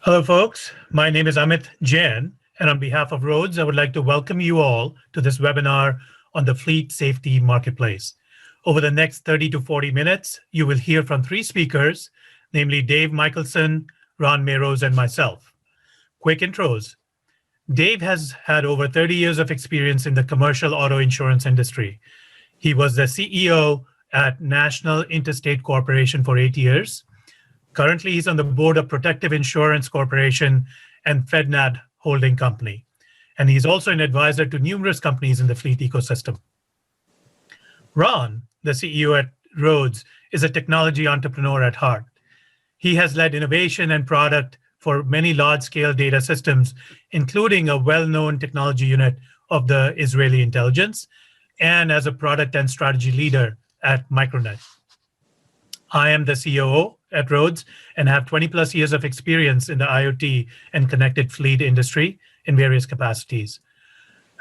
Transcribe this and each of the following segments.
Hello, folks. My name is Amit Jain, and on behalf of Roadz, I would like to welcome you all to this webinar on the Fleet Safety Marketplace. Over the next 30 to 40 minutes, you will hear from three speakers, namely Dave Michelson, Ron Mayros, and myself. Quick intros. Dave has had over 30 years of experience in the commercial auto insurance industry. He was the CEO at National Interstate Corporation for 8 years. Currently, he's on the board of Protective Insurance Corporation and FedNat Holding Company. And he's also an advisor to numerous companies in the fleet ecosystem. Ron, the CEO at Roadz, is a technology entrepreneur at heart. He has led innovation and product for many large-scale data systems, including a well-known technology unit of the Israeli intelligence, and as a product and strategy leader at Micronet. I am the COO at Roadz and have 20 plus years of experience in the IoT and connected fleet industry in various capacities.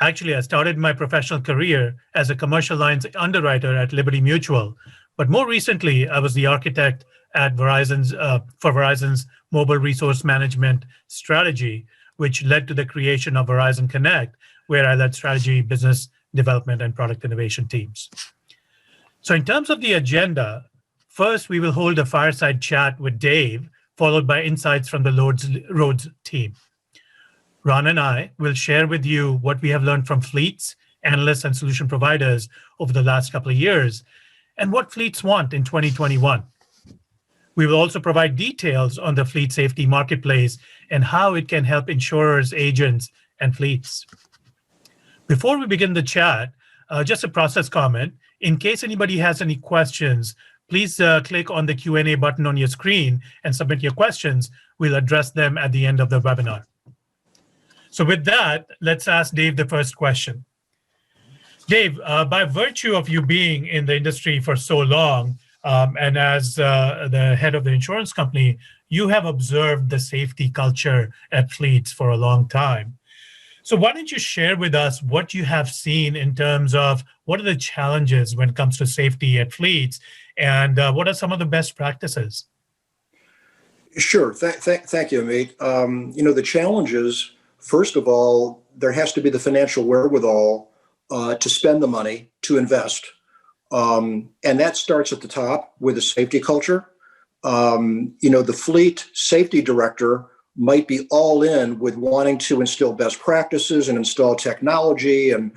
Actually, I started my professional career as a commercial lines underwriter at Liberty Mutual, but more recently, I was the architect at Verizon's mobile resource management strategy, which led to the creation of Verizon Connect, where I led strategy, business development, and product innovation teams. So in terms of the agenda, first, we will hold a fireside chat with Dave, followed by insights from the Roadz team. Ron and I will share with you what we have learned from fleets, analysts, and solution providers over the last couple of years, and what fleets want in 2021. We will also provide details on the fleet safety marketplace and how it can help insurers, agents, and fleets. Before we begin the chat, just a process comment. In case anybody has any questions, please click on the Q&A button on your screen and submit your questions. We'll address them at the end of the webinar. So with that, let's ask Dave the first question. Dave, by virtue of you being in the industry for so long, and as the head of the insurance company, you have observed the safety culture at fleets for a long time. So why don't you share with us what you have seen in terms of what are the challenges when it comes to safety at fleets, and what are some of the best practices? Sure. Thank you, Amit. The challenges, first of all, there has to be the financial wherewithal to spend the money, to invest. And that starts at the top with a safety culture. The fleet safety director might be all in with wanting to instill best practices and install technology and,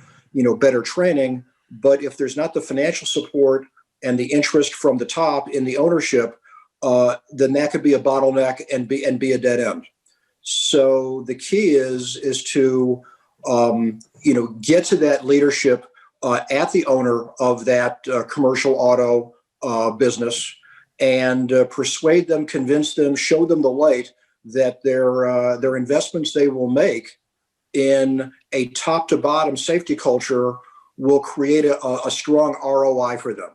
better training. But if there's not the financial support and the interest from the top in the ownership, then that could be a bottleneck and be a dead end. So the key is to, get to that leadership at the owner of that commercial auto business and persuade them, convince them, show them the light that their investments they will make in a top to bottom safety culture will create a strong ROI for them.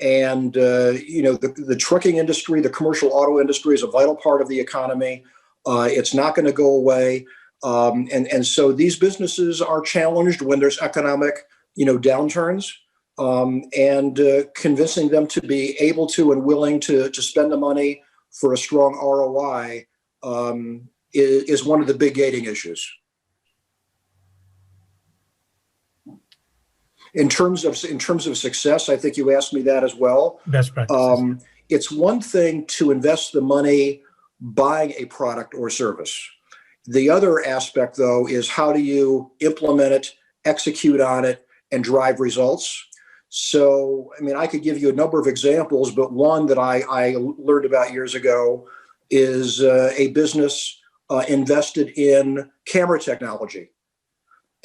And, the trucking industry, the commercial auto industry is a vital part of the economy. It's not going to go away. And so these businesses are challenged when there's economic, downturns, and convincing them to be able to and willing to spend the money for a strong ROI is one of the big gating issues. In terms of success, I think you asked me that as well. Best practices. It's one thing to invest the money buying a product or service. The other aspect, though, is how do you implement it, execute on it, and drive results. So, I could give you a number of examples, but one that I learned about years ago is a business invested in camera technology.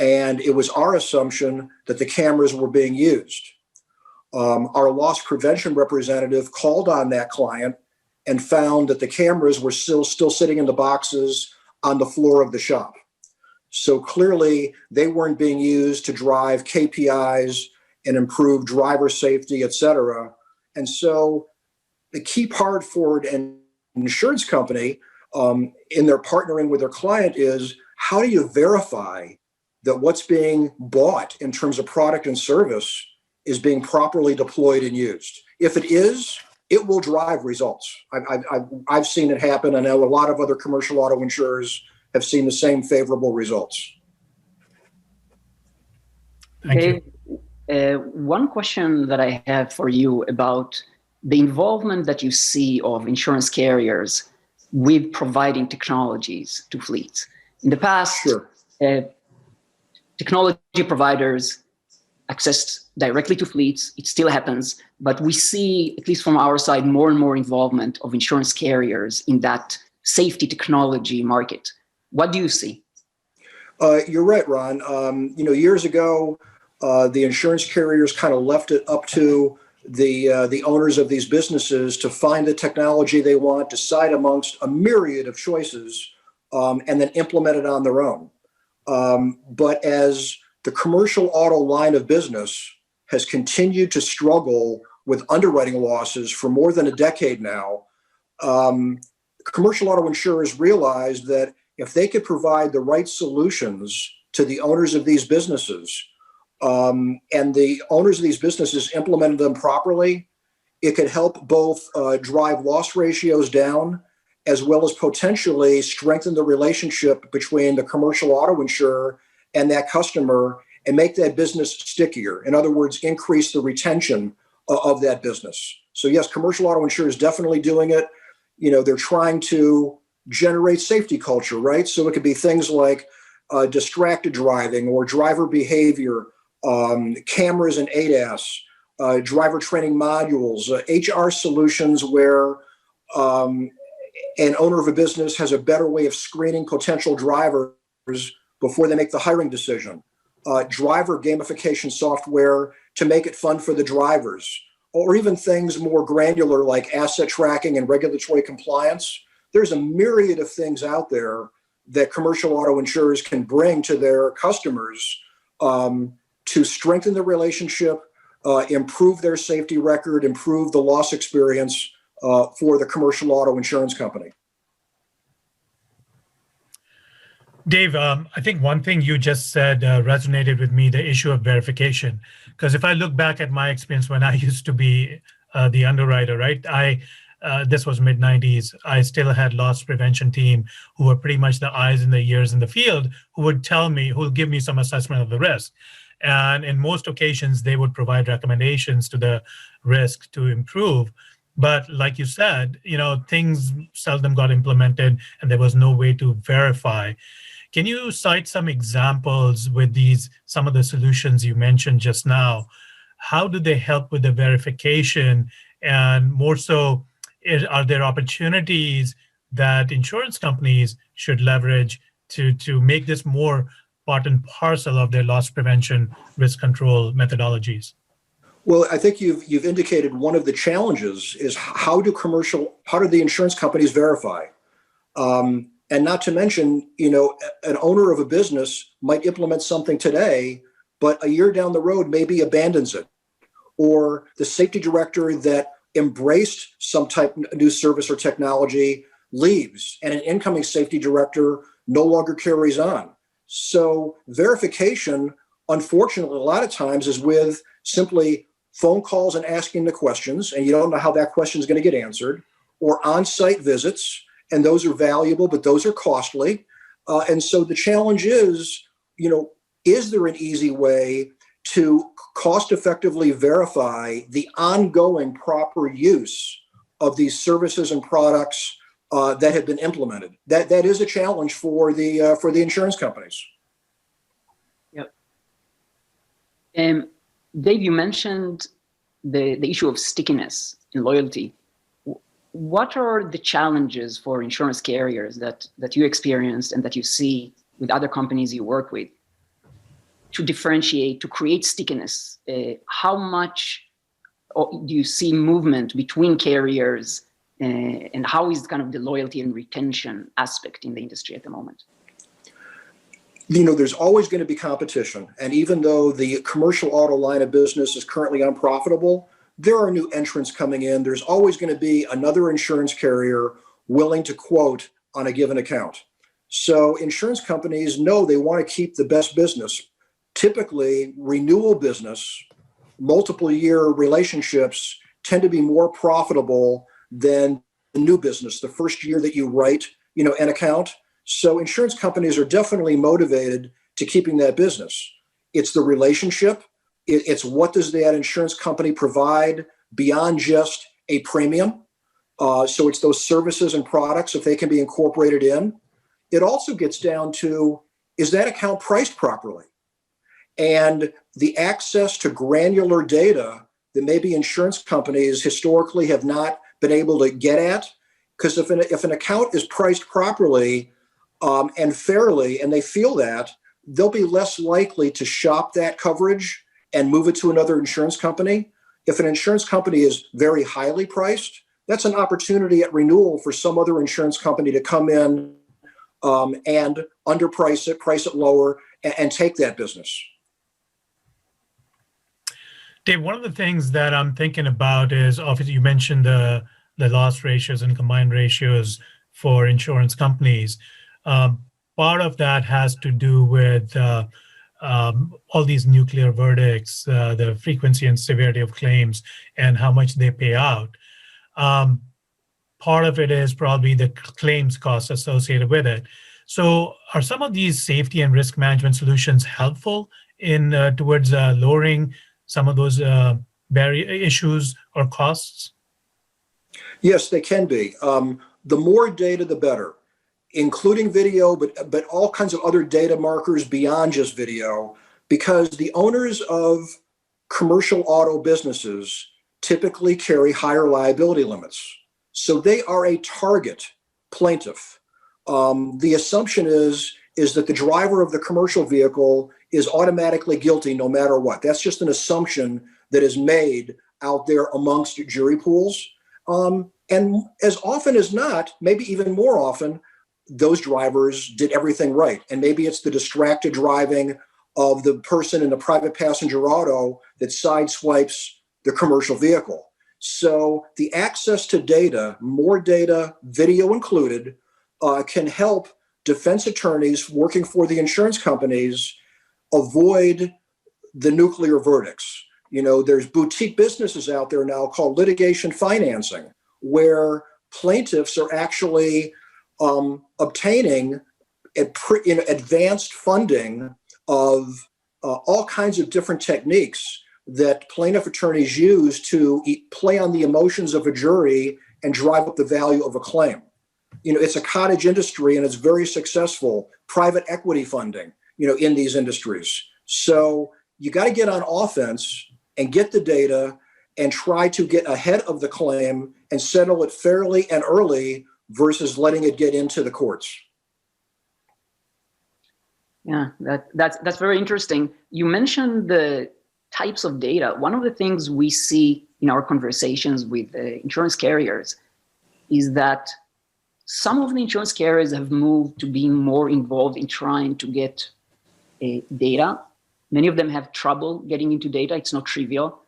And it was our assumption that the cameras were being used. Our loss prevention representative called on that client and found that the cameras were still sitting in the boxes on the floor of the shop. So clearly they weren't being used to drive KPIs and improve driver safety, et cetera. And so the key part for an insurance company in their partnering with their client is how do you verify that what's being bought in terms of product and service is being properly deployed and used? If it is, it will drive results. I've seen it happen. I know a lot of other commercial auto insurers have seen the same favorable results. Thank you. One question that I have for you about the involvement that you see of insurance carriers with providing technologies to fleets. In the past, Sure. Technology providers accessed directly to fleets. It still happens, but we see, at least from our side, more and more involvement of insurance carriers in that safety technology market. What do you see? You're right, Ron. Years ago, the insurance carriers kind of left it up to the owners of these businesses to find the technology they want, decide amongst a myriad of choices, and then implement it on their own. But as the commercial auto line of business has continued to struggle with underwriting losses for more than a decade now, commercial auto insurers realized that if they could provide the right solutions to the owners of these businesses, and the owners of these businesses implemented them properly, it could help both drive loss ratios down, as well as potentially strengthen the relationship between the commercial auto insurer and that customer and make that business stickier. In other words, increase the retention of that business. So yes, commercial auto insurers definitely doing it. They're trying to generate safety culture, right? So it could be things like distracted driving or driver behavior, cameras and ADAS, driver training modules, HR solutions where an owner of a business has a better way of screening potential drivers before they make the hiring decision, driver gamification software to make it fun for the drivers, or even things more granular like asset tracking and regulatory compliance. There's a myriad of things out there that commercial auto insurers can bring to their customers to strengthen the relationship, improve their safety record, improve the loss experience for the commercial auto insurance company. Dave, I think one thing you just said resonated with me, the issue of verification. Because if I look back at my experience when I used to be the underwriter, right? This was mid-90s. I still had loss prevention team who were pretty much the eyes and the ears in the field who would give me some assessment of the risk. And in most occasions, they would provide recommendations to the risk to improve. But like you said, things seldom got implemented and there was no way to verify. Can you cite some examples with some of the solutions you mentioned just now? How do they help with the verification? And more so, are there opportunities that insurance companies should leverage to make this more part and parcel of their loss prevention risk control methodologies? Well, I think you've indicated one of the challenges is how do the insurance companies verify? And not to mention, an owner of a business might implement something today, but a year down the road maybe abandons it. Or the safety director that embraced some type of new service or technology leaves, and an incoming safety director no longer carries on. So verification, unfortunately, a lot of times is with simply phone calls and asking the questions, and you don't know how that question is going to get answered, or on-site visits, and those are valuable, but those are costly. And so the challenge is, is there an easy way to cost-effectively verify the ongoing proper use of these services and products that have been implemented? That is a challenge for the insurance companies. Yep. Dave, you mentioned the issue of stickiness and loyalty. What are the challenges for insurance carriers that you experienced and that you see with other companies you work with to differentiate, to create stickiness? How much do you see movement between carriers, and how is kind of the loyalty and retention aspect in the industry at the moment? There's always going to be competition. And even though the commercial auto line of business is currently unprofitable, there are new entrants coming in. There's always going to be another insurance carrier willing to quote on a given account. So insurance companies know they want to keep the best business. Typically, renewal business, multiple year relationships tend to be more profitable than the new business, the first year that you write, an account. So insurance companies are definitely motivated to keeping that business. It's the relationship. It's what does that insurance company provide beyond just a premium. So it's those services and products, if they can be incorporated in. It also gets down to, is that account priced properly? And the access to granular data that maybe insurance companies historically have not been able to get at. Because if an account is priced properly and fairly, and they feel that, they'll be less likely to shop that coverage and move it to another insurance company. If an insurance company is very highly priced, that's an opportunity at renewal for some other insurance company to come in and underprice it, price it lower, and take that business. Dave, one of the things that I'm thinking about is, obviously you mentioned the loss ratios and combined ratios for insurance companies. Part of that has to do with all these nuclear verdicts, the frequency and severity of claims, and how much they pay out. Part of it is probably the claims costs associated with it. So are some of these safety and risk management solutions helpful in towards lowering some of those barrier issues or costs? Yes, they can be. The more data, the better, including video, but all kinds of other data markers beyond just video, because the owners of commercial auto businesses typically carry higher liability limits. So they are a target plaintiff. The assumption is that the driver of the commercial vehicle is automatically guilty no matter what. That's just an assumption that is made out there amongst jury pools. And as often as not, maybe even more often, those drivers did everything right. And maybe it's the distracted driving of the person in the private passenger auto that sideswipes the commercial vehicle. So the access to data, more data, video included, can help defense attorneys working for the insurance companies avoid the nuclear verdicts. There's boutique businesses out there now called litigation financing, where plaintiffs are actually obtaining advanced funding of all kinds of different techniques that plaintiff attorneys use to play on the emotions of a jury and drive up the value of a claim. It's a cottage industry and it's very successful. Private equity funding, in these industries. So you got to get on offense and get the data and try to get ahead of the claim and settle it fairly and early versus letting it get into the courts. Yeah, that's very interesting. You mentioned the types of data. One of the things we see in our conversations with insurance carriers is that some of the insurance carriers have moved to being more involved in trying to get data. Many of them have trouble getting into data. It's not trivial.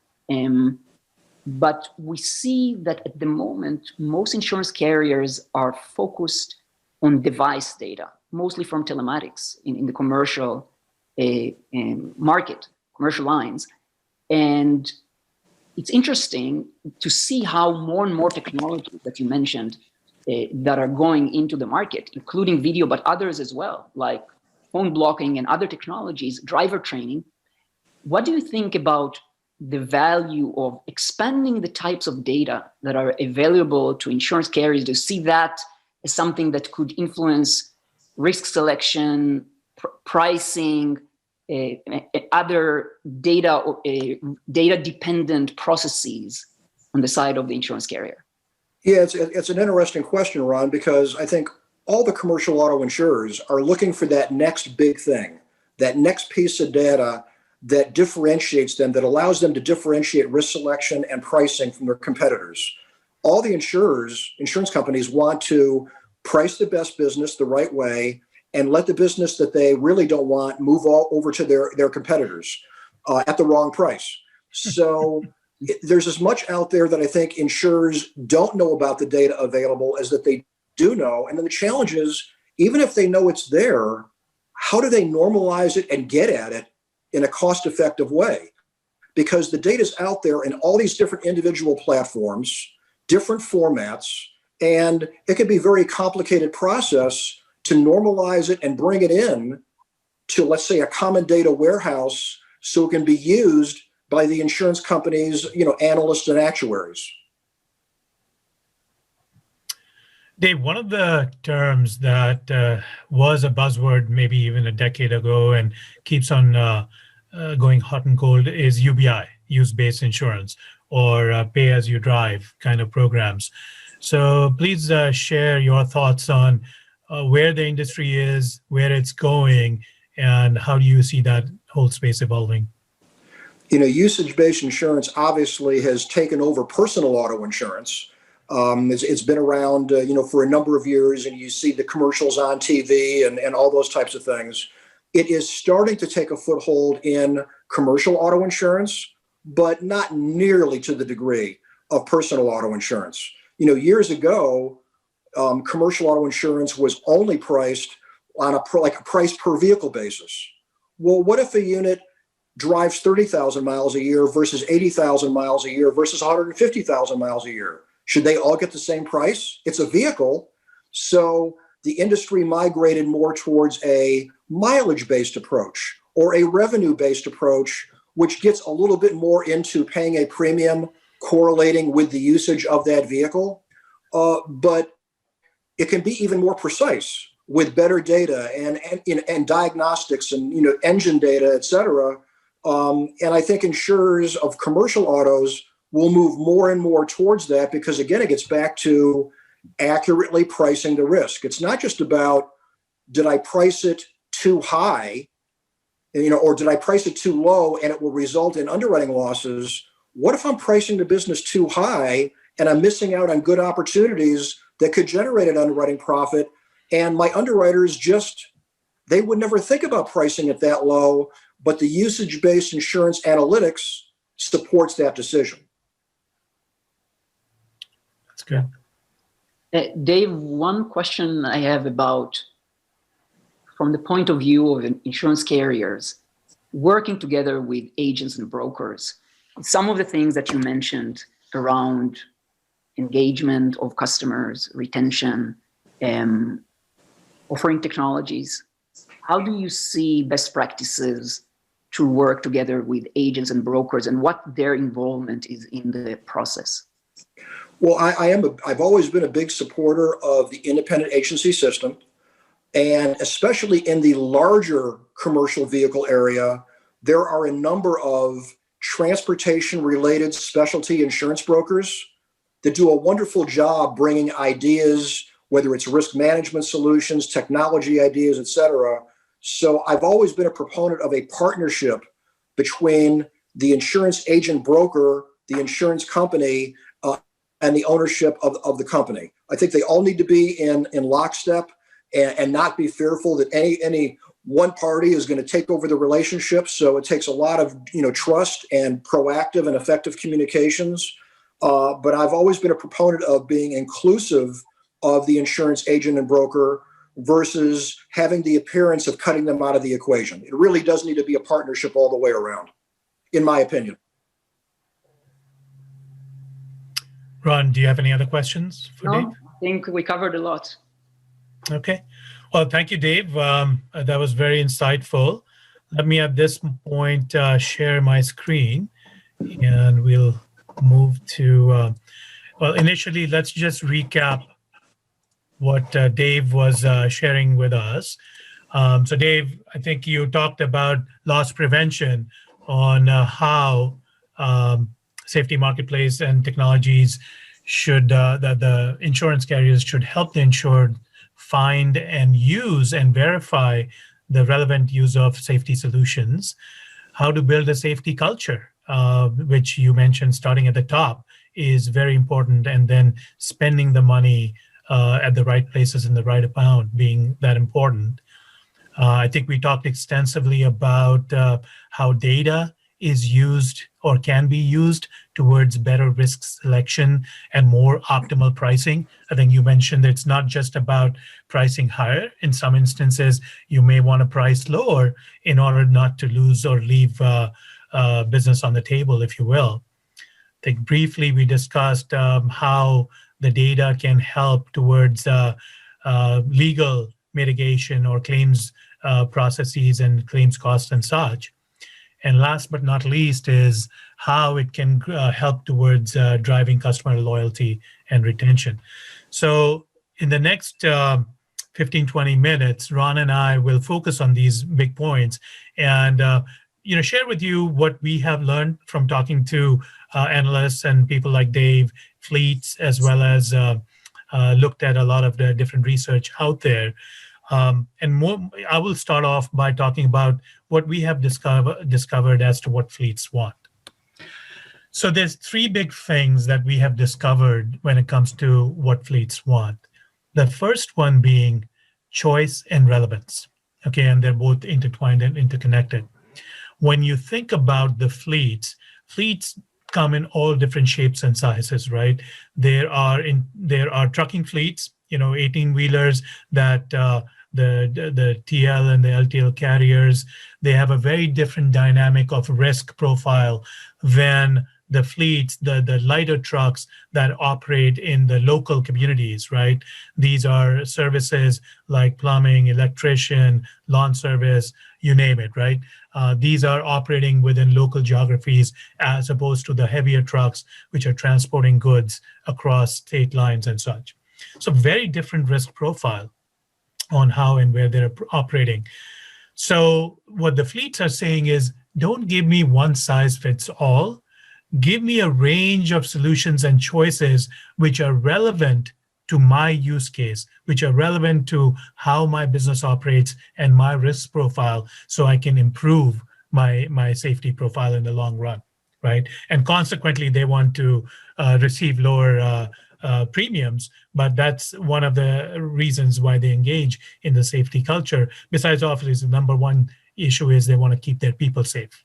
But we see that at the moment, most insurance carriers are focused on device data, mostly from telematics in the commercial market, commercial lines. And it's interesting to see how more and more technology that you mentioned that are going into the market, including video, but others as well, like phone blocking and other technologies, driver training. What do you think about the value of expanding the types of data that are available to insurance carriers? Do you see that as something that could influence risk selection, pricing, other data-dependent processes on the side of the insurance carrier? Yeah, it's an interesting question, Ron, because I think all the commercial auto insurers are looking for that next big thing, that next piece of data that differentiates them, that allows them to differentiate risk selection and pricing from their competitors. All the insurance companies want to price the best business the right way and let the business that they really don't want move all over to their competitors at the wrong price. So there's as much out there that I think insurers don't know about the data available as that they do know. And then the challenge is, even if they know it's there, how do they normalize it and get at it in a cost-effective way? because the data's out there in all these different individual platforms, different formats, and it can be a very complicated process to normalize it and bring it in to, let's say, a common data warehouse so it can be used by the insurance companies, analysts and actuaries. Dave, one of the terms that was a buzzword maybe even a decade ago and keeps on going hot and cold is UBI, use-based insurance, or pay-as-you-drive kind of programs. So please share your thoughts on where the industry is, where it's going, and how do you see that whole space evolving? Usage-based insurance obviously has taken over personal auto insurance. It's been around, for a number of years, and you see the commercials on TV and all those types of things. It is starting to take a foothold in commercial auto insurance, but not nearly to the degree of personal auto insurance. Years ago, commercial auto insurance was only priced on a price per vehicle basis. Well, what if a unit drives 30,000 miles a year versus 80,000 miles a year versus 150,000 miles a year? Should they all get the same price? It's a vehicle. So the industry migrated more towards a mileage-based approach or a revenue-based approach, which gets a little bit more into paying a premium correlating with the usage of that vehicle. But it can be even more precise with better data and diagnostics and engine data, et cetera. And I think insurers of commercial autos will move more and more towards that because, again, it gets back to accurately pricing the risk. It's not just about, did I price it too high, or did I price it too low and it will result in underwriting losses? What if I'm pricing the business too high and I'm missing out on good opportunities that could generate an underwriting profit? And my underwriters they would never think about pricing it that low, but the usage-based insurance analytics supports that decision. That's good. Dave, one question I have about, from the point of view of insurance carriers, working together with agents and brokers, some of the things that you mentioned around engagement of customers, retention, offering technologies, how do you see best practices to work together with agents and brokers and what their involvement is in the process? Well, I've always been a big supporter of the independent agency system, and especially in the larger commercial vehicle area, there are a number of transportation-related specialty insurance brokers that do a wonderful job bringing ideas, whether it's risk management solutions, technology ideas, et cetera. So I've always been a proponent of a partnership between the insurance agent broker, the insurance company, and the ownership of the company. I think they all need to be in lockstep and not be fearful that any one party is going to take over the relationship. So it takes a lot of trust and proactive and effective communications. But I've always been a proponent of being inclusive of the insurance agent and broker versus having the appearance of cutting them out of the equation. It really does need to be a partnership all the way around, in my opinion. Ron, do you have any other questions for Dave? I think we covered a lot. Okay. Well, thank you, Dave. That was very insightful. Let me at this point share my screen and we'll move to, well, initially, let's just recap what Dave was sharing with us. So Dave, I think you talked about loss prevention on how safety marketplace and technologies should, that the insurance carriers should help the insured find and use and verify the relevant use of safety solutions, how to build a safety culture, which you mentioned starting at the top is very important, and then spending the money at the right places in the right amount being that important. I think we talked extensively about how data is used or can be used towards better risk selection and more optimal pricing. I think you mentioned it's not just about pricing higher. In some instances, you may want to price lower in order not to lose or leave business on the table, if you will. I think briefly we discussed how the data can help towards legal mitigation or claims processes and claims costs and such. And last but not least is how it can help towards driving customer loyalty and retention. So in the next 15, 20 minutes, Ron and I will focus on these big points and share with you what we have learned from talking to analysts and people like Dave, fleets, as well as looked at a lot of the different research out there. And more, I will start off by talking about what we have discovered as to what fleets want. So there's three big things that we have discovered when it comes to what fleets want. The first one being choice and relevance. Okay, and they're both intertwined and interconnected. When you think about the fleets come in all different shapes and sizes, right? There are trucking fleets, 18-wheelers that the TL and the LTL carriers, they have a very different dynamic of risk profile than the fleets, the lighter trucks that operate in the local communities, right? These are services like plumbing, electrician, lawn service, you name it, right? These are operating within local geographies as opposed to the heavier trucks, which are transporting goods across state lines and such. So very different risk profile on how and where they're operating. So what the fleets are saying is, don't give me one size fits all. Give me a range of solutions and choices which are relevant to my use case, which are relevant to how my business operates and my risk profile, so I can improve my safety profile in the long run, right? And consequently, they want to receive lower premiums, but that's one of the reasons why they engage in the safety culture. Besides, obviously, the number one issue is they want to keep their people safe.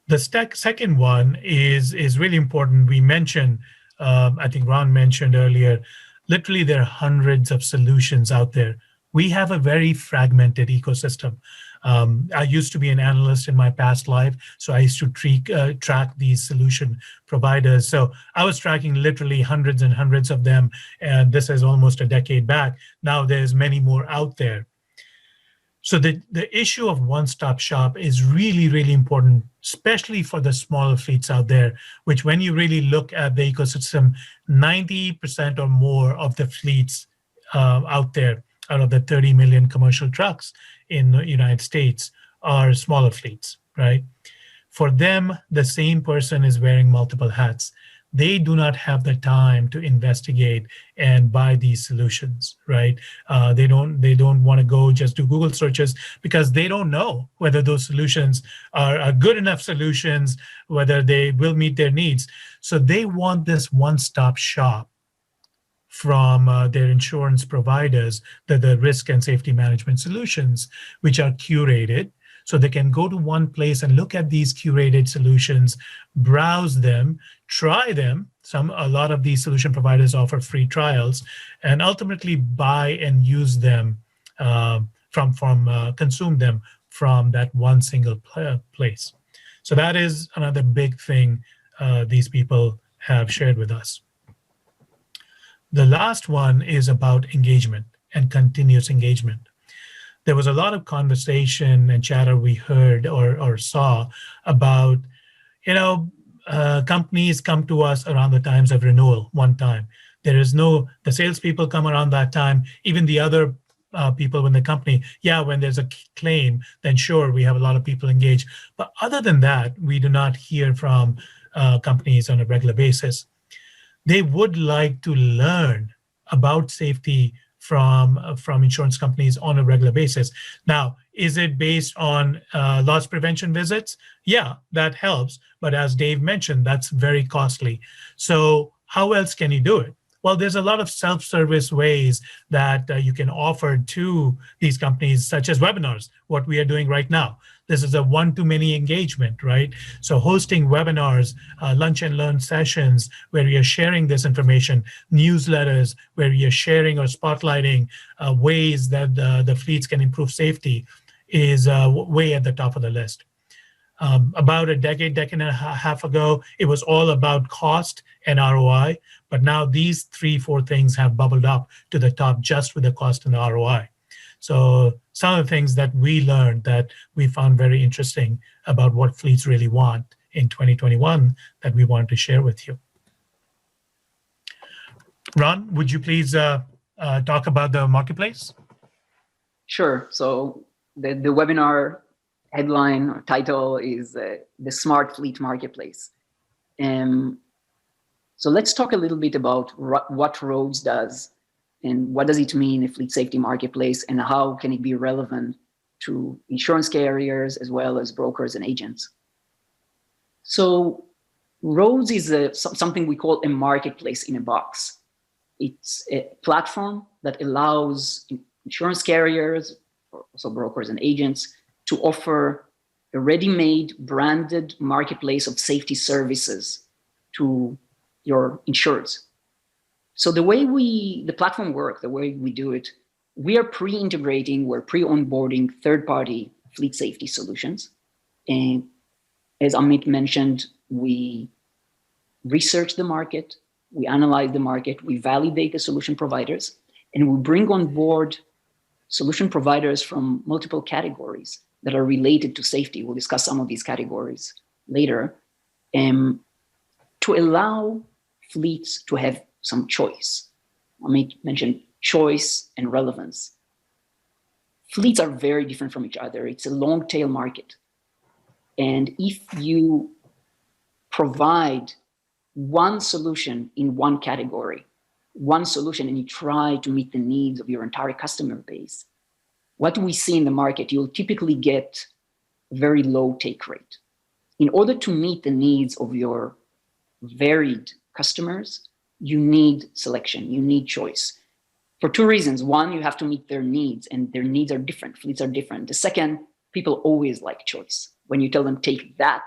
The second one is really important. We mentioned, I think Ron mentioned earlier, literally there are hundreds of solutions out there. We have a very fragmented ecosystem. I used to be an analyst in my past life, so I used to track these solution providers. So I was tracking literally hundreds and hundreds of them, and this is almost a decade back. Now there's many more out there. So the issue of one-stop shop is really, really important, especially for the smaller fleets out there, which when you really look at the ecosystem, 90% or more of the fleets out there, out of the 30 million commercial trucks in the United States, are smaller fleets, right? For them, the same person is wearing multiple hats. They do not have the time to investigate and buy these solutions, right? They don't want to go just do Google searches because they don't know whether those solutions are good enough solutions, whether they will meet their needs. So they want this one-stop shop from their insurance providers, the risk and safety management solutions, which are curated. So they can go to one place and look at these curated solutions, browse them, try them. A lot of these solution providers offer free trials, and ultimately buy and use them consume them from that one single place. So that is another big thing these people have shared with us. The last one is about engagement and continuous engagement. There was a lot of conversation and chatter we heard or saw about, companies come to us around the times of renewal one time. The salespeople come around that time, even the other people in the company. Yeah, when there's a claim, then sure, we have a lot of people engaged. But other than that, we do not hear from companies on a regular basis. They would like to learn about safety from insurance companies on a regular basis. Now, is it based on loss prevention visits? Yeah, that helps. But as Dave mentioned, that's very costly. So how else can you do it? Well, there's a lot of self-service ways that you can offer to these companies, such as webinars, what we are doing right now. This is a one-to-many engagement, right? So hosting webinars, lunch and learn sessions where we are sharing this information, newsletters where we are sharing or spotlighting ways that the fleets can improve safety is way at the top of the list. About a decade and a half ago, it was all about cost and ROI. But now these 4 things have bubbled up to the top just with the cost and the ROI. So some of the things that we learned that we found very interesting about what fleets really want in 2021 that we wanted to share with you. Ron, would you please talk about the marketplace? Sure. So the webinar headline or title is the Smart Fleet Marketplace. So let's talk a little bit about what Roadz does and what does it mean a fleet safety marketplace and how can it be relevant to insurance carriers as well as brokers and agents. So Roadz is something we call a marketplace in a box. It's a platform that allows insurance carriers, also brokers and agents, to offer a ready-made branded marketplace of safety services to your insureds. So the way the platform works, the way we do it, we are pre-integrating, we're pre-onboarding third-party fleet safety solutions. And as Amit mentioned, we research the market, we analyze the market, we validate the solution providers, and we bring on board solution providers from multiple categories that are related to safety. We'll discuss some of these categories later, to allow fleets to have some choice. Amit mentioned choice and relevance. Fleets are very different from each other. It's a long tail market. And if you provide one solution in one category, one solution, and you try to meet the needs of your entire customer base, what we see in the market, you'll typically get a very low take rate. In order to meet the needs of your varied customers, you need selection, you need choice. For 2 reasons. One, you have to meet their needs, and their needs are different, fleets are different. The second, people always like choice. When you tell them take that,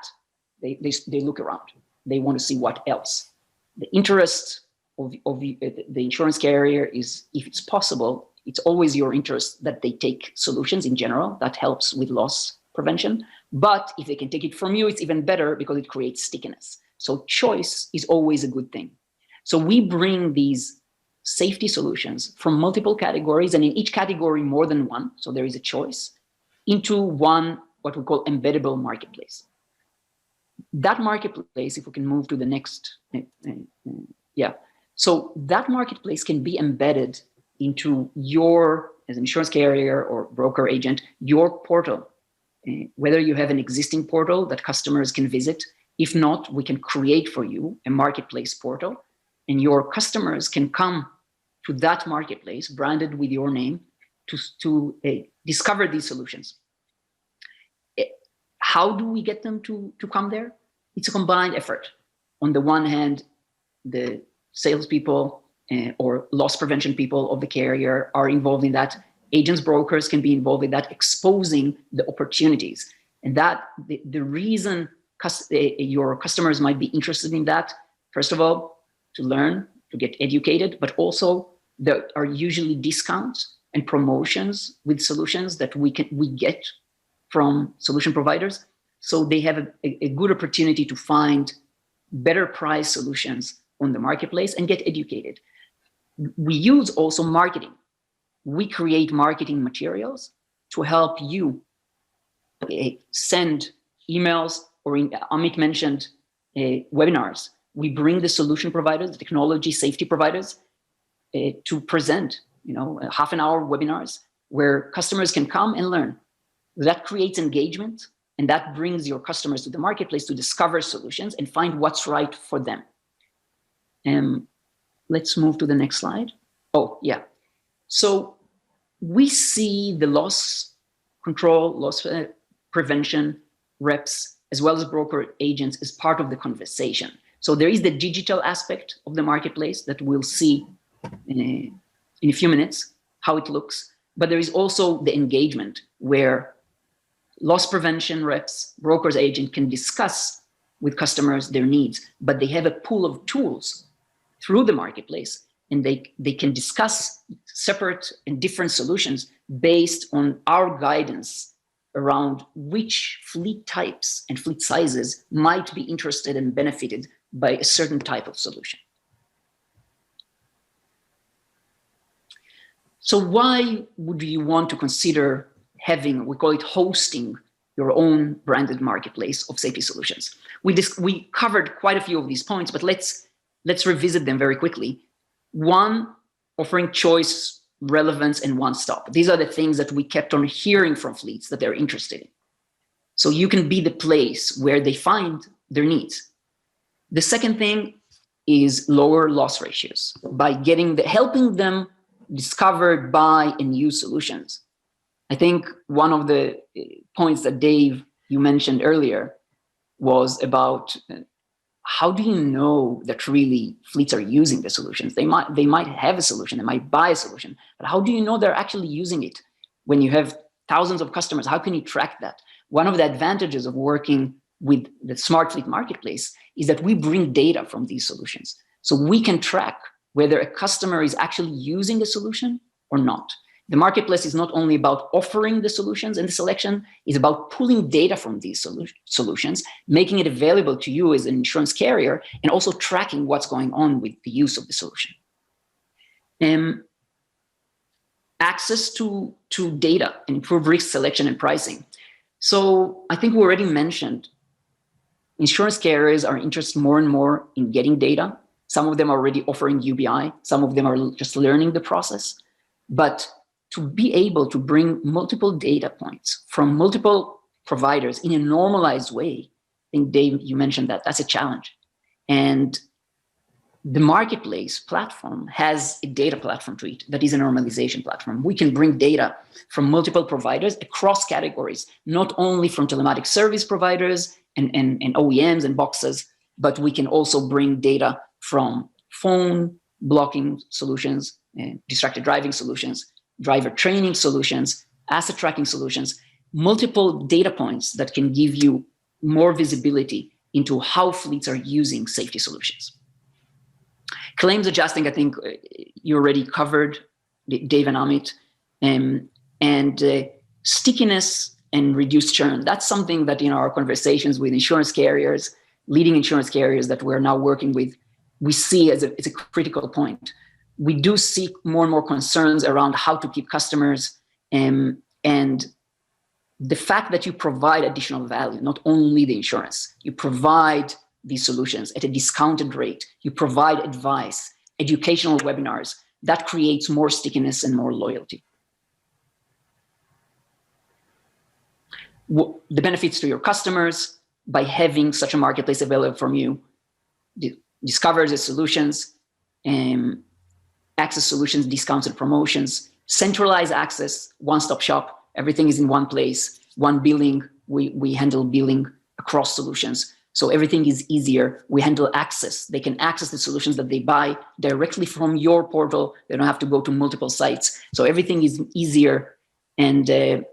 they look around. They want to see what else. The interest of the insurance carrier is, if it's possible, it's always your interest that they take solutions in general. That helps with loss prevention. But if they can take it from you, it's even better because it creates stickiness. So choice is always a good thing. So we bring these safety solutions from multiple categories, and in each category more than one, so there is a choice, into one, what we call embeddable marketplace. That marketplace, if we can move to the next, so that marketplace can be embedded into your, as an insurance carrier or broker agent, your portal. Whether you have an existing portal that customers can visit, if not, we can create for you a marketplace portal, and your customers can come to that marketplace branded with your name to discover these solutions. How do we get them to come there? It's a combined effort. On the one hand, the salespeople or loss prevention people of the carrier are involved in that. Agents, brokers can be involved in that, exposing the opportunities. And that the reason your customers might be interested in that, first of all, to learn, to get educated, but also there are usually discounts and promotions with solutions that we get from solution providers. So they have a good opportunity to find better price solutions on the marketplace and get educated. We use also marketing. We create marketing materials to help you send emails, or Amit mentioned webinars. We bring the solution providers, the technology safety providers, to present, half an hour webinars where customers can come and learn. That creates engagement, and that brings your customers to the marketplace to discover solutions and find what's right for them. Let's move to the next slide. Oh, yeah. So we see the loss control, loss prevention reps, as well as broker agents as part of the conversation. So there is the digital aspect of the marketplace that we'll see in a few minutes, how it looks. But there is also the engagement where loss prevention reps, brokers, agent can discuss with customers their needs, but they have a pool of tools through the marketplace, and they can discuss separate and different solutions based on our guidance around which fleet types and fleet sizes might be interested and benefited by a certain type of solution. So why would you want to consider having, we call it hosting, your own branded marketplace of safety solutions? We covered quite a few of these points, but let's revisit them very quickly. One, offering choice, relevance, and one-stop. These are the things that we kept on hearing from fleets that they're interested in. So you can be the place where they find their needs. The second thing is lower loss ratios by helping them discover, buy, and use solutions. I think one of the points that Dave, you mentioned earlier, was about how do you know that really fleets are using the solutions? They might have a solution, they might buy a solution, but how do you know they're actually using it? When you have thousands of customers, how can you track that? One of the advantages of working with the Smart Fleet Marketplace is that we bring data from these solutions. So we can track whether a customer is actually using the solution or not. The marketplace is not only about offering the solutions and the selection, it's about pulling data from these solutions, making it available to you as an insurance carrier, and also tracking what's going on with the use of the solution. Access to data and improve risk selection and pricing. So I think we already mentioned insurance carriers are interested more and more in getting data. Some of them are already offering UBI. Some of them are just learning the process. But to be able to bring multiple data points from multiple providers in a normalized way, I think, Dave, you mentioned that's a challenge. And the marketplace platform has a data platform to it that is a normalization platform. We can bring data from multiple providers across categories, not only from telematics service providers and OEMs and boxes, but we can also bring data from phone blocking solutions, distracted driving solutions, driver training solutions, asset tracking solutions, multiple data points that can give you more visibility into how fleets are using safety solutions. Claims adjusting, I think you already covered, Dave and Amit, and stickiness and reduced churn. That's something that in our conversations with insurance carriers, leading insurance carriers that we're now working with, we see as it's a critical point. We do see more and more concerns around how to keep customers, and the fact that you provide additional value, not only the insurance, you provide these solutions at a discounted rate, you provide advice, educational webinars, that creates more stickiness and more loyalty. The benefits to your customers by having such a marketplace available from you, discover the solutions, access solutions, discounts and promotions, centralized access, one-stop shop, everything is in one place, one billing, we handle billing across solutions. So everything is easier. We handle access. They can access the solutions that they buy directly from your portal. They don't have to go to multiple sites. So everything is easier, and the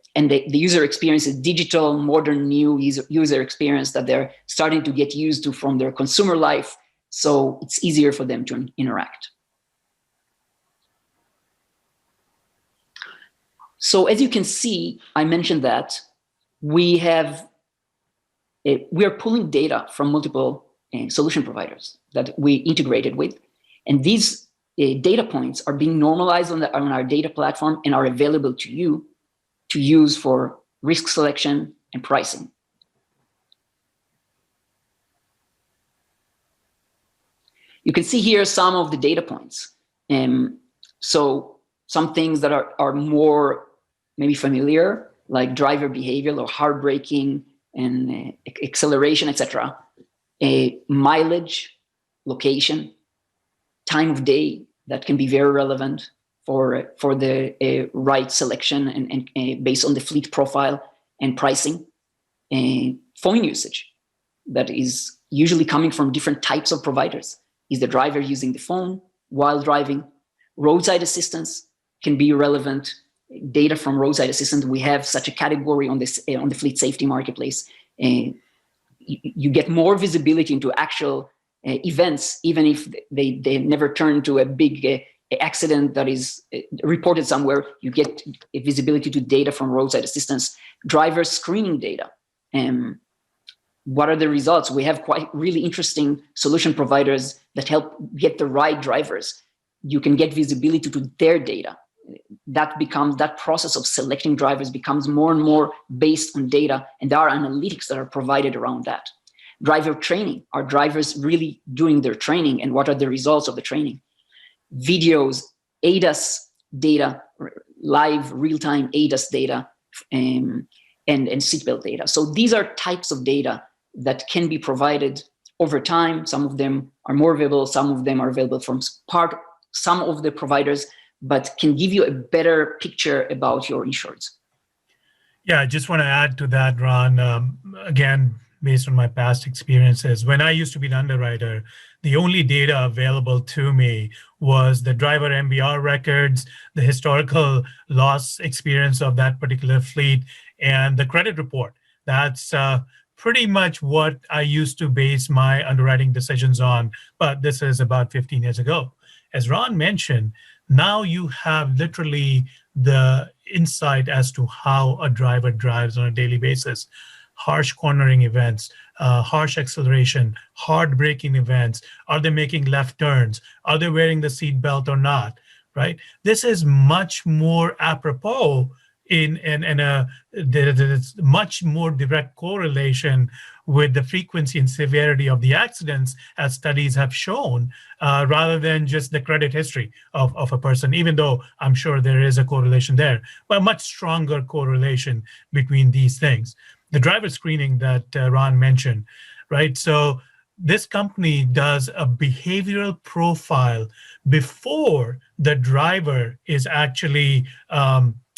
user experience is digital, modern, new user experience that they're starting to get used to from their consumer life. So it's easier for them to interact. So as you can see, I mentioned that we are pulling data from multiple solution providers that we integrated with. And these data points are being normalized on our data platform and are available to you to use for risk selection and pricing. You can see here some of the data points. So some things that are more maybe familiar, like driver behavior or hard braking and acceleration, etc. Mileage, location, time of day, that can be very relevant for the right selection and based on the fleet profile and pricing. Phone usage, that is usually coming from different types of providers. Is the driver using the phone while driving? Roadside assistance can be relevant. Data from roadside assistance, we have such a category on this on the fleet safety marketplace. You get more visibility into actual events, even if they never turn to a big accident that is reported somewhere, you get a visibility to data from roadside assistance, driver screening data. What are the results? We have quite really interesting solution providers that help get the right drivers. You can get visibility to their data. That process of selecting drivers becomes more and more based on data, and there are analytics that are provided around that. Driver training, are drivers really doing their training, and what are the results of the training? Videos, ADAS data, live real-time ADAS data, and seatbelt data. So these are types of data that can be provided over time. Some of them are more available, some of them are available from some of the providers, but can give you a better picture about your insurance. Yeah, I just want to add to that, Ron. Again, based on my past experiences, when I used to be an underwriter, the only data available to me was the driver MVR records, the historical loss experience of that particular fleet, and the credit report. That's pretty much what I used to base my underwriting decisions on, but this is about 15 years ago. As Ron mentioned, now you have literally the insight as to how a driver drives on a daily basis. Harsh cornering events, harsh acceleration, hard braking events. Are they making left turns? Are they wearing the seat belt or not? Right? This is much more apropos there's much more direct correlation with the frequency and severity of the accidents, as studies have shown, rather than just the credit history of a person, even though I'm sure there is a correlation there, but a much stronger correlation between these things. The driver screening that Ron mentioned, right? So this company does a behavioral profile before the driver is actually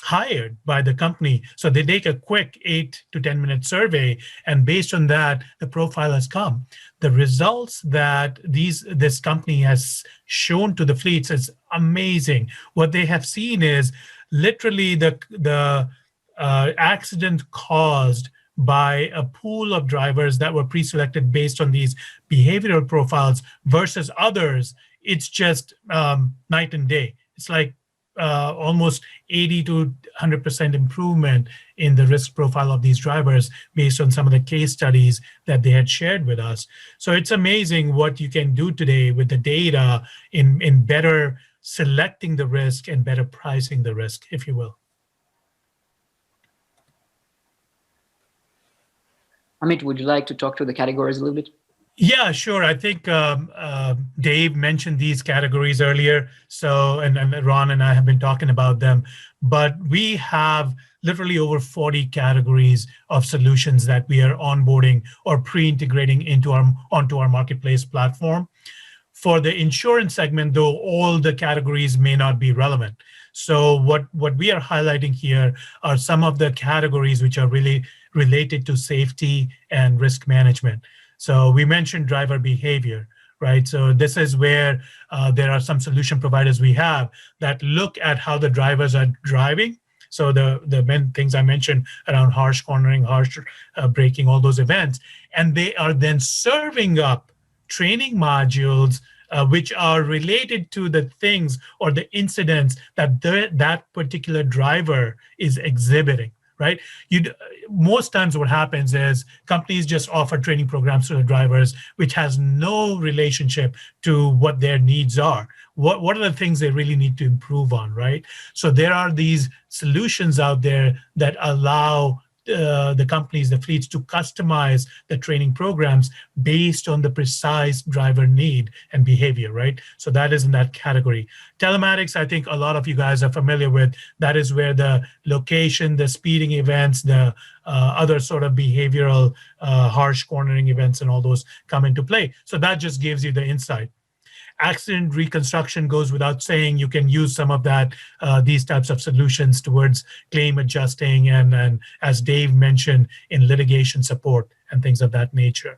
hired by the company. So they take a quick 8 to 10 minute survey, and based on that, the profile has come. The results that this company has shown to the fleets is amazing. What they have seen is literally the accident caused by a pool of drivers that were pre-selected based on these behavioral profiles versus others. It's just night and day. It's like almost 80 to 100% improvement in the risk profile of these drivers based on some of the case studies that they had shared with us. So it's amazing what you can do today with the data in better selecting the risk and better pricing the risk, if you will. Amit, would you like to talk to the categories a little bit? Yeah, sure. I think Dave mentioned these categories earlier. So, and Ron and I have been talking about them, but we have literally over 40 categories of solutions that we are onboarding or pre-integrating onto our marketplace platform. For the insurance segment, though, all the categories may not be relevant. So what we are highlighting here are some of the categories which are really related to safety and risk management. So we mentioned driver behavior, right? So this is where there are some solution providers we have that look at how the drivers are driving. So the main things I mentioned around harsh cornering, harsh braking, all those events, and they are then serving up training modules which are related to the things or the incidents that that particular driver is exhibiting. Right? Most times what happens is companies just offer training programs to the drivers, which has no relationship to what their needs are. What are the things they really need to improve on, right? So there are these solutions out there that allow the companies, the fleets, to customize the training programs based on the precise driver need and behavior, right? So that is in that category. Telematics, I think a lot of you guys are familiar with. That is where the location, the speeding events, the other sort of behavioral harsh cornering events and all those come into play. So that just gives you the insight. Accident reconstruction goes without saying. You can use some of that, these types of solutions towards claim adjusting and as Dave mentioned, in litigation support and things of that nature.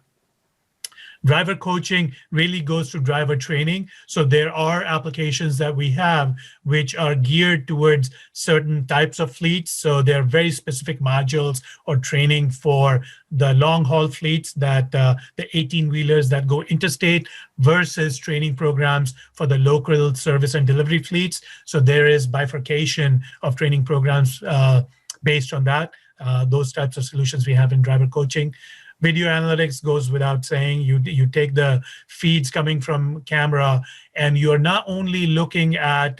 Driver coaching really goes to driver training. So there are applications that we have which are geared towards certain types of fleets. So there are very specific modules or training for the long haul fleets, that the 18-wheelers that go interstate, versus training programs for the local service and delivery fleets. So there is bifurcation of training programs based on that. Those types of solutions we have in driver coaching. Video analytics goes without saying. You take the feeds coming from camera, and you're not only looking at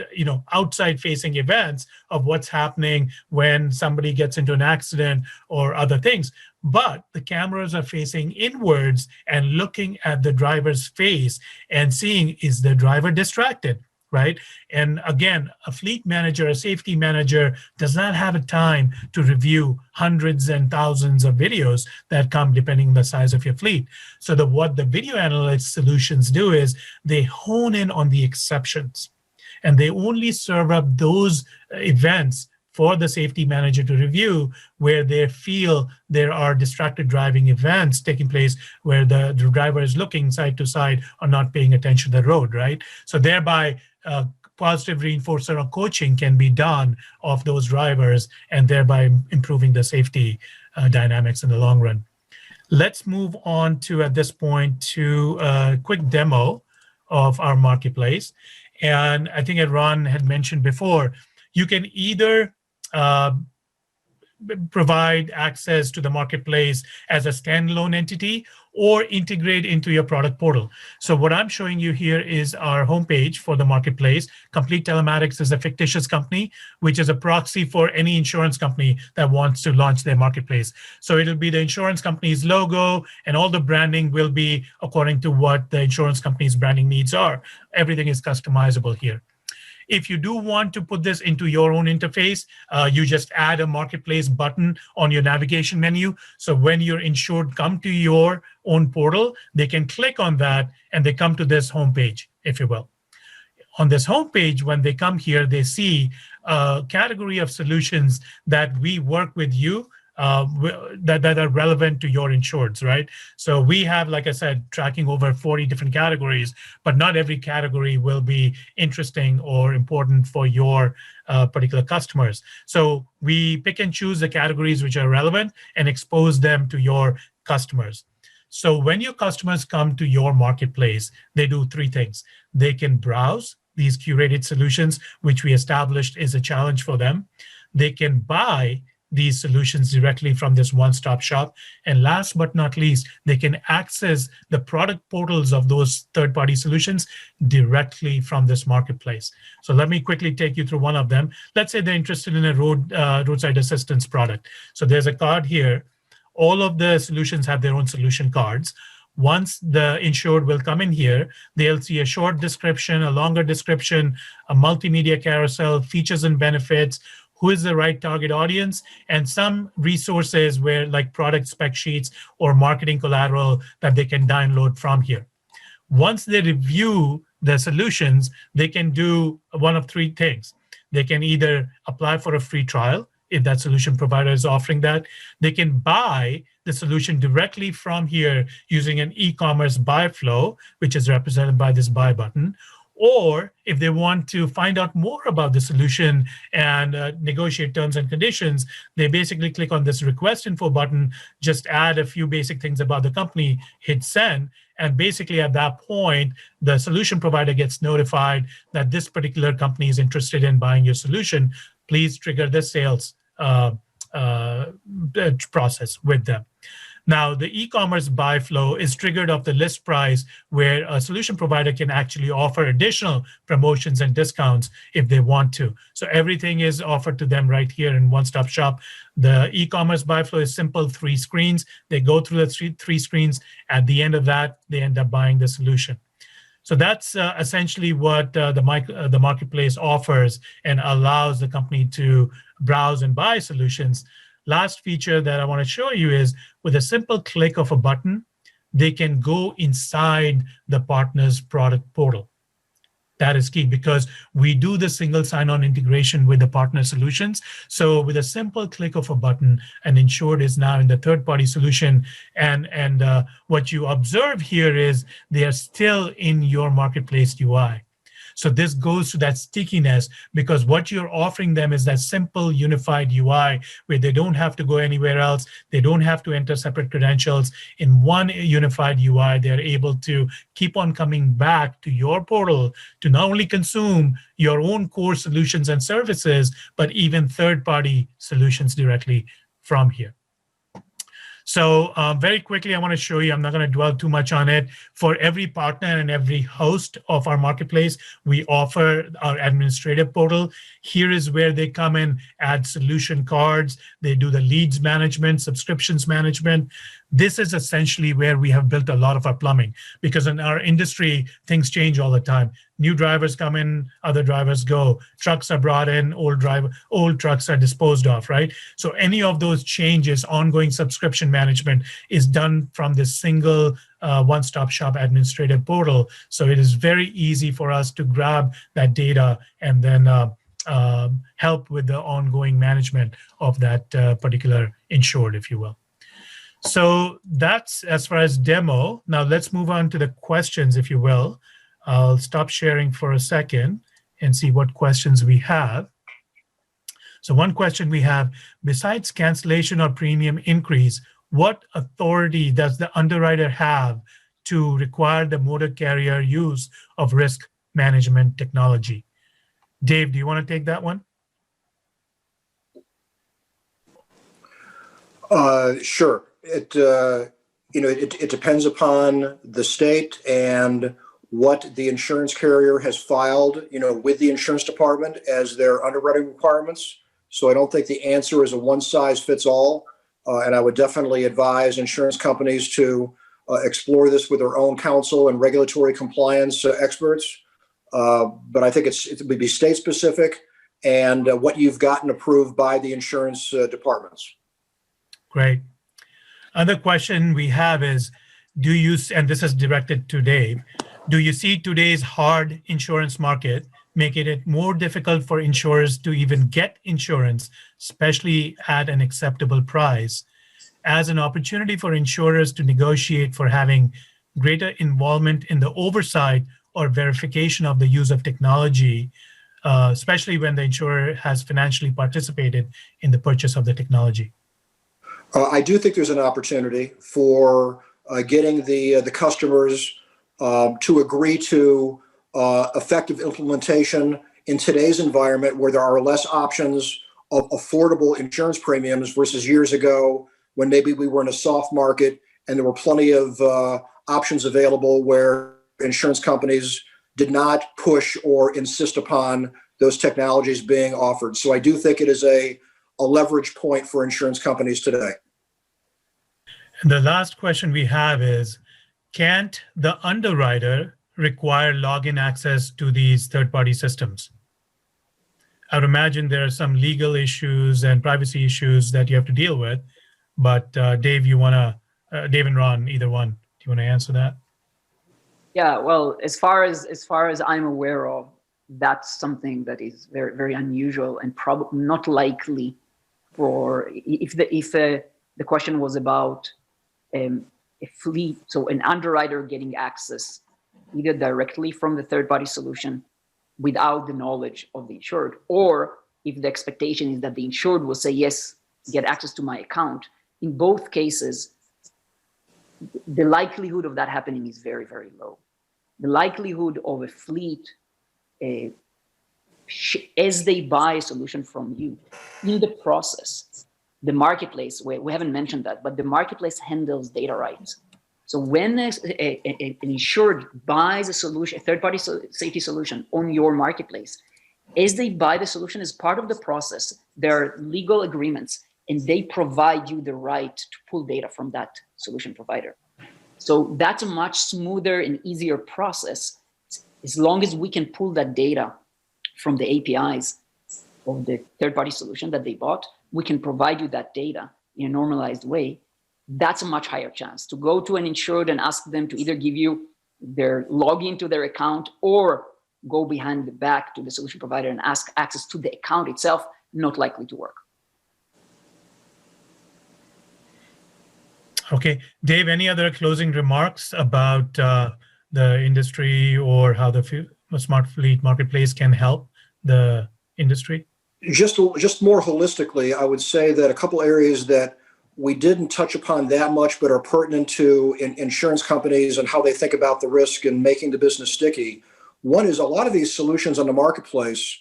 outside facing events of what's happening when somebody gets into an accident or other things, but the cameras are facing inwards and looking at the driver's face and seeing, is the driver distracted? Right? And again, a fleet manager, a safety manager does not have a time to review hundreds and thousands of videos that come depending on the size of your fleet. So what the video analytics solutions do is they hone in on the exceptions, and they only serve up those events for the safety manager to review where they feel there are distracted driving events taking place, where the driver is looking side to side or not paying attention to the road, right? So thereby, positive reinforcer or coaching can be done of those drivers, and thereby improving the safety dynamics in the long run. Let's move on to, at this point, to a quick demo of our marketplace. And I think Ron had mentioned before, you can either provide access to the marketplace as a standalone entity or integrate into your product portal. So what I'm showing you here is our homepage for the marketplace. Complete Telematics is a fictitious company, which is a proxy for any insurance company that wants to launch their marketplace. So it'll be the insurance company's logo, and all the branding will be according to what the insurance company's branding needs are. Everything is customizable here. If you do want to put this into your own interface, you just add a marketplace button on your navigation menu. So when your insured come to your own portal, they can click on that and they come to this homepage, if you will. On this homepage, when they come here, they see a category of solutions that we work with you that are relevant to your insureds, right? So we have, like I said, tracking over 40 different categories, but not every category will be interesting or important for your particular customers. So we pick and choose the categories which are relevant and expose them to your customers. So when your customers come to your marketplace, they do three things. They can browse these curated solutions, which we established is a challenge for them. They can buy these solutions directly from this one-stop shop. And last but not least, they can access the product portals of those third-party solutions directly from this marketplace. So let me quickly take you through one of them. Let's say they're interested in a roadside assistance product. So there's a card here. All of the solutions have their own solution cards. Once the insured will come in here, they'll see a short description, a longer description, a multimedia carousel, features and benefits, who is the right target audience, and some resources where like product spec sheets or marketing collateral that they can download from here. Once they review the solutions, they can do one of three things. They can either apply for a free trial, if that solution provider is offering that. They can buy the solution directly from here using an e-commerce buy flow, which is represented by this buy button. Or if they want to find out more about the solution and negotiate terms and conditions, they basically click on this request info button, just add a few basic things about the company, hit send, and basically at that point, the solution provider gets notified that this particular company is interested in buying your solution. Please trigger the sales process with them. Now, the e-commerce buy flow is triggered off the list price, where a solution provider can actually offer additional promotions and discounts if they want to. So everything is offered to them right here in one-stop shop. The e-commerce buy flow is simple, 3 screens. They go through the three screens. At the end of that, they end up buying the solution. So that's essentially what the marketplace offers and allows the company to browse and buy solutions. Last feature that I want to show you is with a simple click of a button, they can go inside the partner's product portal. That is key because we do the single sign-on integration with the partner solutions. So with a simple click of a button, an insured is now in the third-party solution. And what you observe here is they are still in your marketplace UI. So this goes to that stickiness because what you're offering them is that simple unified UI where they don't have to go anywhere else. They don't have to enter separate credentials. In one unified UI, they're able to keep on coming back to your portal to not only consume your own core solutions and services, but even third-party solutions directly from here. So very quickly, I want to show you, I'm not going to dwell too much on it. For every partner and every host of our marketplace, we offer our administrative portal. Here is where they come in, add solution cards. They do the leads management, subscriptions management. This is essentially where we have built a lot of our plumbing because in our industry, things change all the time. New drivers come in, other drivers go. Trucks are brought in, old trucks are disposed of, right? So any of those changes, ongoing subscription management is done from this single one-stop shop administrative portal. So it is very easy for us to grab that data and then help with the ongoing management of that particular insured, if you will. So that's as far as demo. Now let's move on to the questions, if you will. I'll stop sharing for a second and see what questions we have. So one question we have, besides cancellation or premium increase, what authority does the underwriter have to require the motor carrier use of risk management technology? Dave, do you want to take that one? Sure. It depends upon the state and what the insurance carrier has filed, with the insurance department as their underwriting requirements. So I don't think the answer is a one size fits all. And I would definitely advise insurance companies to explore this with their own counsel and regulatory compliance experts. But I think it would be state specific and what you've gotten approved by the insurance departments. Great. Other question we have is, do you, and this is directed to Dave, do you see today's hard insurance market making it more difficult for insurers to even get insurance, especially at an acceptable price, as an opportunity for insurers to negotiate for having greater involvement in the oversight or verification of the use of technology, especially when the insurer has financially participated in the purchase of the technology? I do think there's an opportunity for getting the customers to agree to effective implementation in today's environment where there are less options of affordable insurance premiums versus years ago when maybe we were in a soft market and there were plenty of options available where insurance companies did not push or insist upon those technologies being offered. So I do think it is a leverage point for insurance companies today. And the last question we have is, can't the underwriter require login access to these third-party systems? I would imagine there are some legal issues and privacy issues that you have to deal with, but Dave, Dave and Ron, either one, do you want to answer that? Yeah, well, as far as I'm aware of, that's something that is very, very unusual and probably not likely for, if the question was about a fleet, so an underwriter getting access either directly from the third-party solution without the knowledge of the insured, or if the expectation is that the insured will say, yes, get access to my account. In both cases, the likelihood of that happening is very, very low. The likelihood of a fleet, as they buy a solution from you, in the process, the marketplace, we haven't mentioned that, but the marketplace handles data rights. So when an insured buys a solution, a third-party safety solution on your marketplace, as they buy the solution as part of the process, there are legal agreements and they provide you the right to pull data from that solution provider. So that's a much smoother and easier process. As long as we can pull that data from the APIs of the third-party solution that they bought, we can provide you that data in a normalized way. That's a much higher chance to go to an insured and ask them to either give you their login to their account or go behind the back to the solution provider and ask access to the account itself, not likely to work. Okay, Dave, any other closing remarks about the industry or how the smart fleet marketplace can help the industry? Just more holistically, I would say that a couple areas that we didn't touch upon that much, but are pertinent to insurance companies and how they think about the risk and making the business sticky. One is a lot of these solutions on the marketplace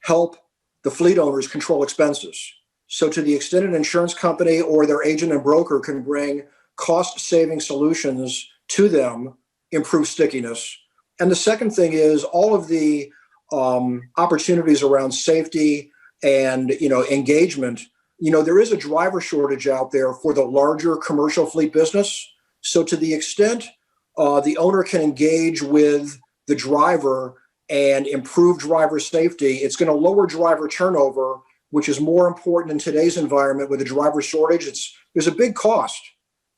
help the fleet owners control expenses. So to the extent an insurance company or their agent and broker can bring cost-saving solutions to them, improve stickiness. And the second thing is all of the opportunities around safety and engagement. There is a driver shortage out there for the larger commercial fleet business. So to the extent the owner can engage with the driver and improve driver safety, it's going to lower driver turnover, which is more important in today's environment with a driver shortage. There's a big cost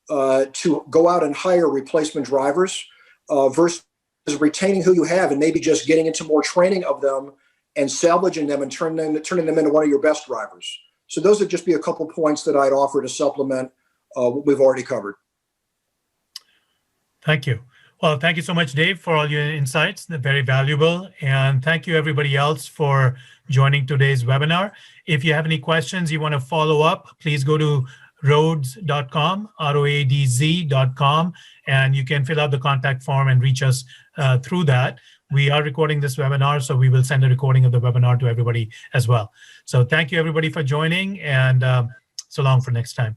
to go out and hire replacement drivers versus retaining who you have and maybe just getting into more training of them and salvaging them and turning them into one of your best drivers. So those would just be a couple points that I'd offer to supplement what we've already covered. Thank you. Well, thank you so much, Dave, for all your insights. They're very valuable. And thank you, everybody else, for joining today's webinar. If you have any questions you want to follow up, please go to roadz.com, roadz.com, and you can fill out the contact form and reach us through that. We are recording this webinar, so we will send a recording of the webinar to everybody as well. So thank you, everybody, for joining, and so long for next time.